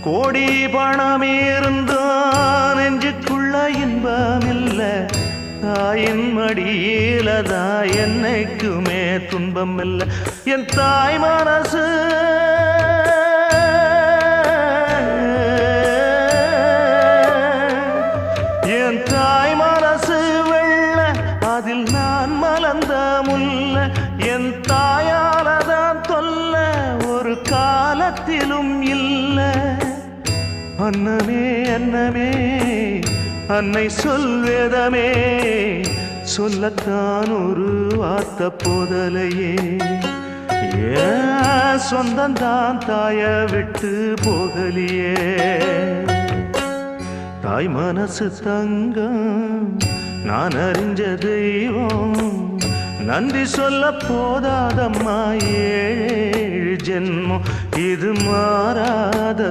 கோடி பணம் இருந்தான் நெஞ்சுக்குள்ள இன்பம் இல்ல தாயின் மடியிலதா என்னைக்குமே துன்பம் இல்ல என் தாய் மனசு என் தாய் மனசு வெள்ள அதில் நான் மலர்ந்த முல்ல என் தாயாலதான் தொல்ல ஒரு காலத்திலும் இல்ல அன்னமே அன்னமே அன்னை சொல்வேதமே சொல்லத்தான் ஒரு வார்த்தை போதலையே சொந்தந்தான் தாய விட்டு போகலியே தாய் மனசு தங்கம் நான் அறிஞ்ச தெய்வம் நன்றி சொல்ல போதாதம்மா ஏழு ஜென்மம் இது மாறாத